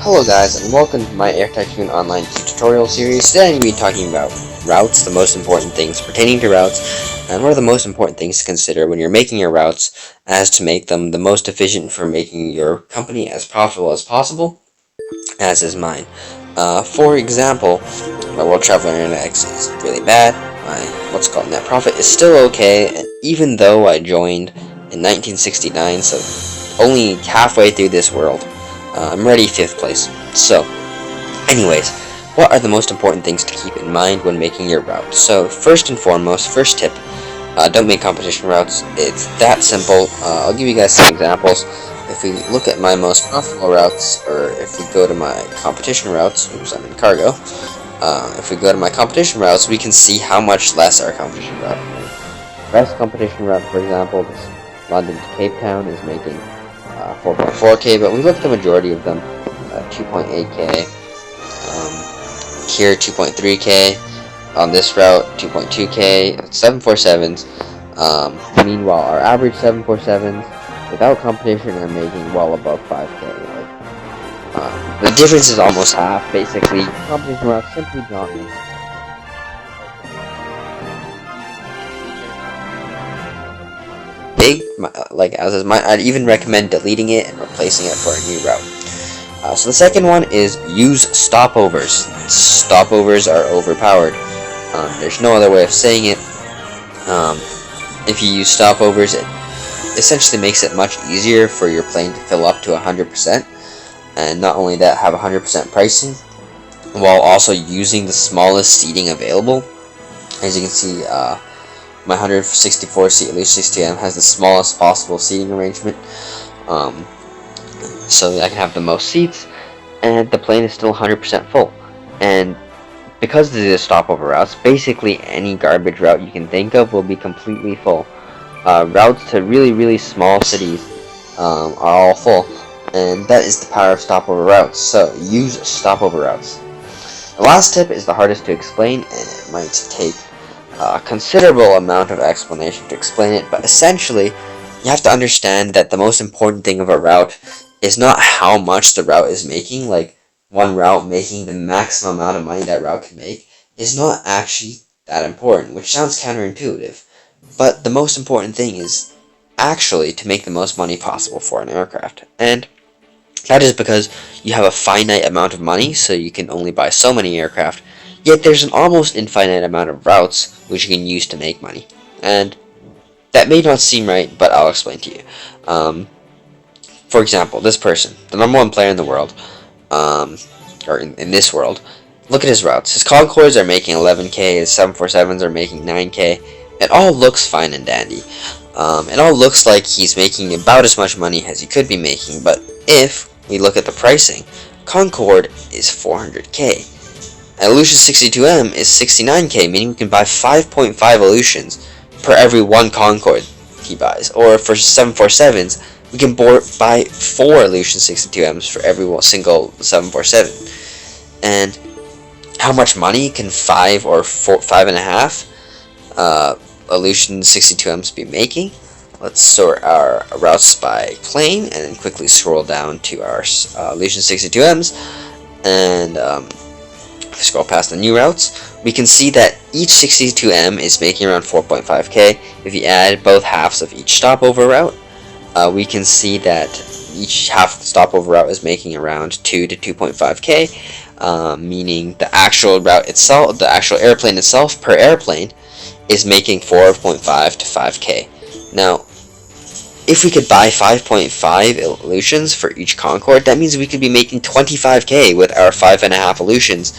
Hello guys, and welcome to my Tycoon online tutorial series. Today I'm going to be talking about routes, the most important things pertaining to routes, and what are the most important things to consider when you're making your routes as to make them the most efficient for making your company as profitable as possible, as is mine. For example, my World Traveler Index is really bad, my what's called net profit is still okay, even though I joined in 1969, so only halfway through this world. I'm ready 5th place. So, anyways, what are the most important things to keep in mind when making your route? So, first and foremost, first tip, don't make competition routes. It's that simple. I'll give you guys some examples. If we look at my most profitable routes, or if we go to my competition routes, oops, I'm in cargo. If we go to my competition routes, we can see how much less our competition route is. Best competition route, for example, this London to Cape Town is making 4.4k, but we look at the majority of them, 2.8k, here 2.3k, on this route 2.2k, 747s. Meanwhile, our average 747s without competition are making well above 5k. The difference is almost half, basically. Competition routes simply don't make sense. Big, like as is mine, I'd even recommend deleting it and replacing it for a new route. So the second one is use stopovers. Stopovers are overpowered. There's no other way of saying it. If you use stopovers, it essentially makes it much easier for your plane to fill up to 100%, and not only that, have 100% pricing, while also using the smallest seating available. As you can see, my 164 seat Illusion 60M has the smallest possible seating arrangement, so that I can have the most seats, and the plane is still 100% full. And because these are stopover routes, basically any garbage route you can think of will be completely full. Routes to really small cities are all full, and that is the power of stopover routes. So use stopover routes. The last tip is the hardest to explain, and it might take a considerable amount of explanation to explain it, but essentially you have to understand that the most important thing of a route is not how much the route is making. Like, one route making the maximum amount of money that route can make is not actually that important, which sounds counterintuitive. But the most important thing is actually to make the most money possible for an aircraft. And that is because you have a finite amount of money, so you can only buy so many aircraft, yet there's an almost infinite amount of routes which you can use to make money. And that may not seem right, but I'll explain to you. For example, this person, the #1 player in the world, or in this world, look at his routes. His Concords are making 11k, his 747s are making 9k. It all looks fine and dandy. It all looks like he's making about as much money as he could be making, but if we look at the pricing, Concorde is 400k. Illusion 62M is 69k, meaning we can buy 5.5 Illusions per every one Concorde he buys. Or for 747s, we can buy 4 Illusion 62Ms for every single 747. And how much money can 5 or 5.5 Illusion 62Ms be making? Let's sort our routes by plane and then quickly scroll down to our Illusion 62Ms, and scroll past the new routes. We can see that each 62M is making around 4.5k. If you add both halves of each stopover route, we can see that each half of the stopover route is making around 2 to 2.5k, meaning the actual route itself, the actual airplane itself per airplane, is making 4.5 to 5k. Now, if we could buy 5.5 Illusions for each Concorde, that means we could be making 25k with our 5.5 Illusions,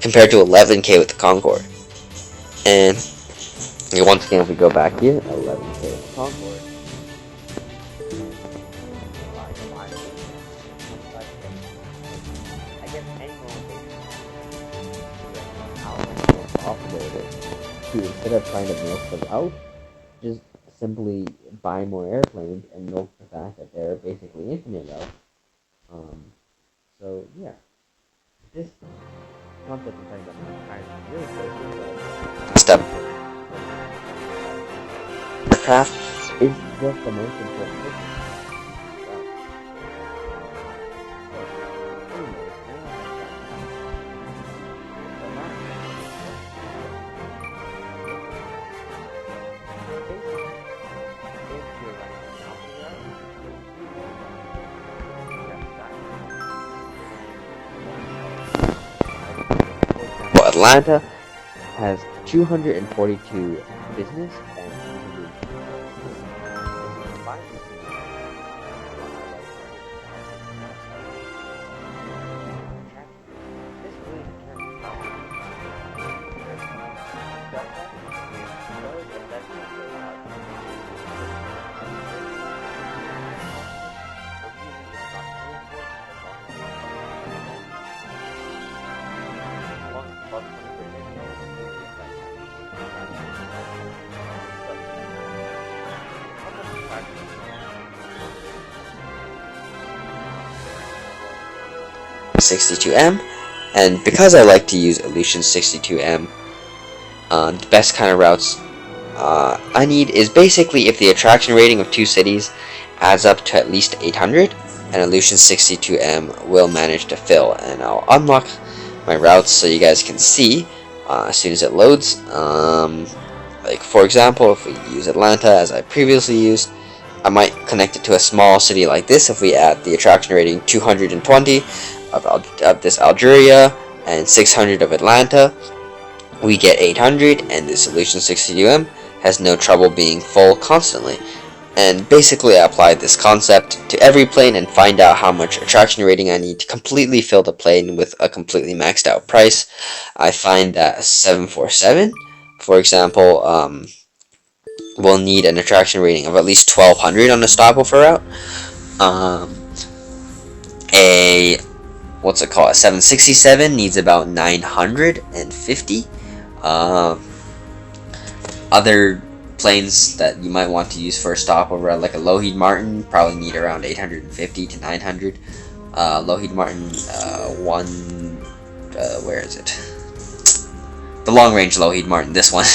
compared to 11k with the Concorde. And once again, if we go back here, 11k with the Concorde. I guess any to, instead of trying to milk them out, just simply buy more airplanes and milk the fact that they're basically infinite routes. So yeah, this concept of talking about really close. Step. Aircraft is just the most important thing. Atlanta has 242 business and 62M, and because I like to use Illusion 62M, the best kind of routes I need is basically if the attraction rating of two cities adds up to at least 800, and Illusion 62M will manage to fill. And I'll unlock my routes so you guys can see as soon as it loads. Like for example, if we use Atlanta as I previously used, I might connect it to a small city like this. If we add the attraction rating 220 of this Algeria and 600 of Atlanta, we get 800, and the Solution 62M has no trouble being full constantly. And basically I applied this concept to every plane and find out how much attraction rating I need to completely fill the plane with a completely maxed out price. I find that 747, for example, will need an attraction rating of at least 1200 on a stopover route. A 767 needs about 950. Other planes that you might want to use for a stopover, like a Lockheed Martin, probably need around 850 to 900. Lockheed Martin where is it? The long range Lockheed Martin, this one.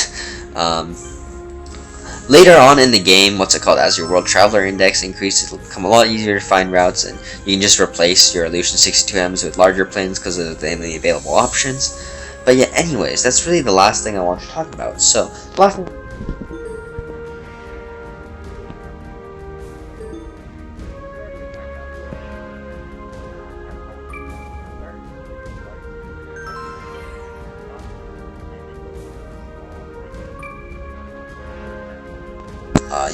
Later on in the game, as your World Traveler Index increases, it'll become a lot easier to find routes, and you can just replace your Illusion 62Ms with larger planes because of the available options. But yeah, anyways, that's really the last thing I want to talk about. So, the last thing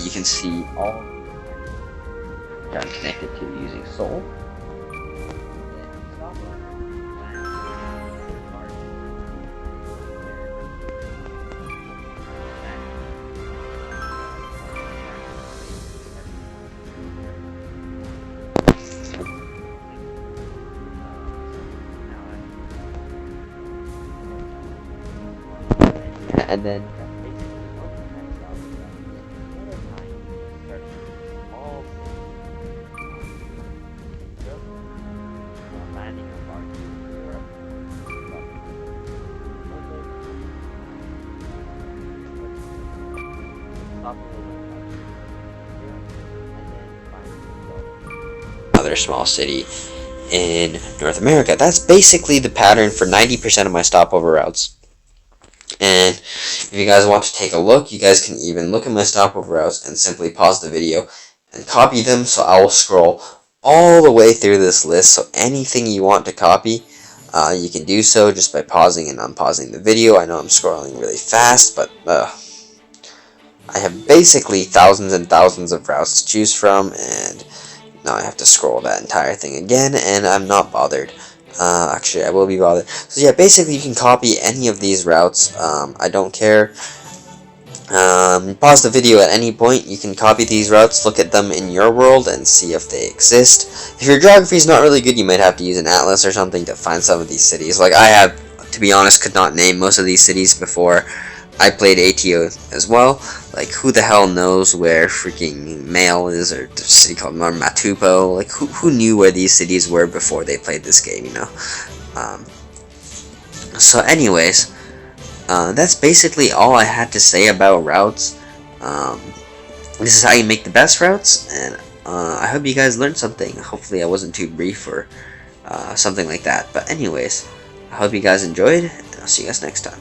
you can see all that I'm connected to using Soul. And then another small city in North America. That's basically the pattern for 90% of my stopover routes. And if you guys want to take a look, you guys can even look at my stopover routes and simply pause the video and copy them. So I will scroll all the way through this list. So anything you want to copy, you can do so just by pausing and unpausing the video. I know I'm scrolling really fast, but I have basically thousands and thousands of routes to choose from, and now I have to scroll that entire thing again, and I'm not bothered. Actually, I will be bothered. So yeah, basically you can copy any of these routes. I don't care. Pause the video at any point. You can copy these routes, look at them in your world, and see if they exist. If your geography is not really good, you might have to use an atlas or something to find some of these cities. Like I have, to be honest, could not name most of these cities before I played ATO as well. Like, who the hell knows where freaking Mail is, or the city called Matupo? Like, who knew where these cities were before they played this game, you know? So anyways, that's basically all I had to say about routes. This is how you make the best routes, and I hope you guys learned something. Hopefully I wasn't too brief or something like that. But anyways, I hope you guys enjoyed, and I'll see you guys next time.